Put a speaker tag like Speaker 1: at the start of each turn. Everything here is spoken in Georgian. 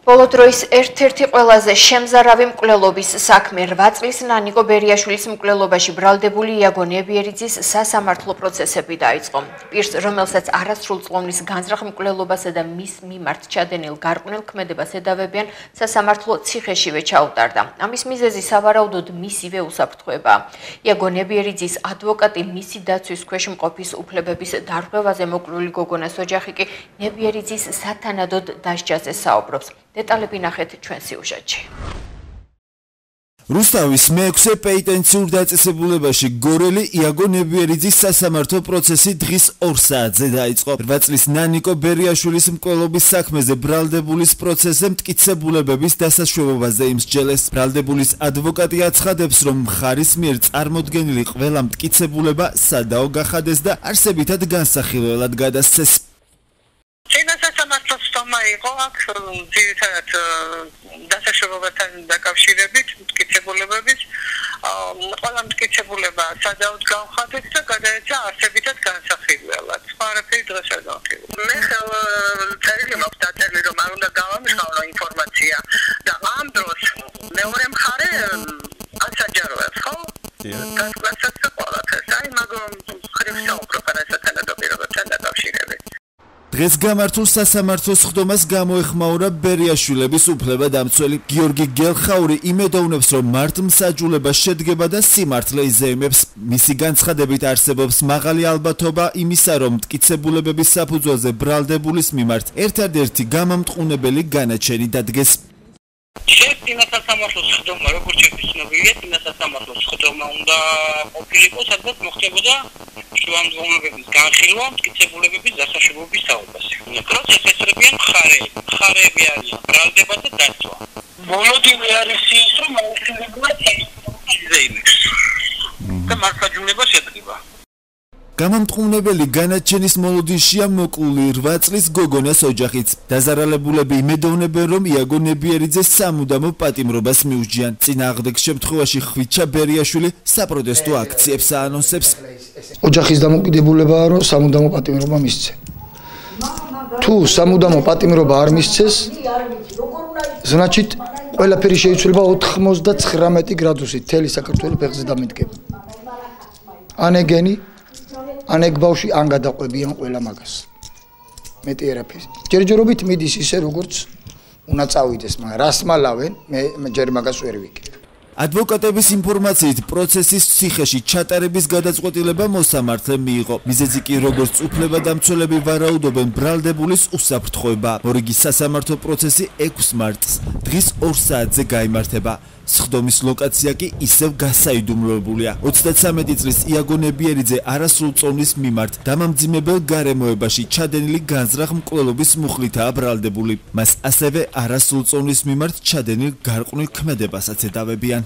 Speaker 1: ბოლო დროის ერთ-ერთი ყველაზე შემზარავი მკვლელობის საქმე 8 წლის ნანიკო ბერიაშვილის მკვლელობაში ბრალდებული იაგო ნებიერიძის სასამართლო პროცესები დაიწყო. პირს, რომელსაც არასრულწლოვნის განზრახ მკვლელობასა და მის მიმართ ჩადენილ გარყვნილ ქმედებას ედავებიან, სასამართლო ციხეშივე ჩაუტარდა. ამის მიზეზი სავარაუდოდ მისივე უსაფრთხოებაა. იაგო ნებიერიძის ადვოკატი მისი დაცვის ქვეშ მყოფის უფლებების დარღვევაზე მოკვლული გოგონას ოჯახი კი ნებიერიძის სათანადოდ დასჯაზე საუბრობს. Деталები ნახეთ ჩვენ სიუჟეტში.
Speaker 2: რუსთავის მე-6 პეიტენციურ დაწესებულებაში გორელი იაგო ნებიერიძის სასამართლო პროცესი დღის 2 საათზე დაიწყო. 8 წლის ნანიკო ბერიაშვილის მკვლელობის საქმეზე ბრალდებულის პროცესზე მტკიცებულებების დასაშვებობაზე იმსჯელეს. ბრალდებულის ადვოკატი აცხადებს, რომ მხარის მიერ წარმოდგენილი ყველა მტკიცებულება სადაო გახადეს და არსებითად განსახილველად გადასცეს.
Speaker 3: იყო აქ ძირითადად დასაშვებობასთან დაკავშირებით მტკიცებულებების ყველა მტკიცებულება სადაოდ გავხადეთ და გადაეცა არსებითად განსახილველად. სხვა არაფერი დღეს არ გავხილე. მე წერილი მაქვს დაწერილი, რომ არ უნდა გავამჟღავნო ინფორმაცია და ამ დროს მეორე მხარე ასაჯაროებს, ხო? გასვლასაც და ყველაფერს. აი მაგრამ ხრივ საუბრობ არასათანადო პირობებთან დაკავშირებით.
Speaker 2: დღეს გამართულ სასამართლოს ხდომას გამოეხმაურა ბერიაშვილების უფლებადამცველი გიორგი გელხაური იმედოვნებს, რომ მართლმსაჯულება შედგება და სიმართლე იზეიმებს. მისი განცხადებით არსებობს მაღალი ალბათობა იმისა, რომ მტკიცებულებების საფუძველზე ბრალდებულის მიმართ ერთადერთი გამამტყუნებელი განაჩენი დადგეს.
Speaker 3: წინა სასამართლოს ხდომა, როგორც შეფიცნობილია, წინა სასამართლოს ხდომა უნდა ყოფილიყო, სადაც მოხდებოდა შუამდგომლობების განხილვა, მტკიცებულებების დასაშვებობის საუბარი. პროცესს ესწრებიან მხარეები არიან ბრალდება და დაცვა. ბოლოდინი არის ის, რომ აუცილებლად იზეიმებს და მართლმსაჯულება შედგება.
Speaker 2: გამამტყუნებელი განაჩენის მოლოდინშია მოკლული 8 წლის გოგონას ოჯახიც. დაზარალებულები იმედოვნებენ, რომ იაგო ნებიერიძე სამუდამო პატიმრობას მიუჯიან. წინააღმდეგ შემთხვევაში ხვიჩა ბერიაშვილი საპროტესტო აქციებს აანონსებს.
Speaker 4: ოჯახის დამოკიდებულებაა, რომ სამუდამო პატიმრობა მისცე. თუ სამუდამო პატიმრობა არ მისცეს, значит, ყველაფერი შეიცვლება 99 გრადუსით მთელი საქართველოს ფეხზე დამედგება. ანეგენი ანეგ ბავში ან გადაყვებიან ყველა მაგას. მეტი ერაფერი. ჯერჯერობით მიდის ისე როგორც უნდა წავიდეს, მაგრამ რას მალავენ, მე ჯერ მაგას ვერ ვიგებ.
Speaker 2: ადვოკატების ინფორმაციით პროცესის ციხეში ჩატარების გადაწყვეტილება მოსამართლემ მიიღო. მიზეზი კი როგორც უფლებადამცველები ვარაუდობენ ბრალდებულის უსაფრთხოება. მორიგი სასამართლო პროცესი 6 მარტს დღის 2 საათზე გაიმართება. სხდომის ლოკაცია კი ისევ გასაიდუმლოებულია. 33 წლის იაგო ნებიერიძე არასრულწლოვნის მიმართ დამამძიმებელ გარემოებაში ჩადენილი განზრახ მკვლელობის მუხლითაა ბრალდებული. მას ასევე არასრულწლოვნის მიმართ ჩადენილ გარყვნილ ქმედებასაც ედავებიან.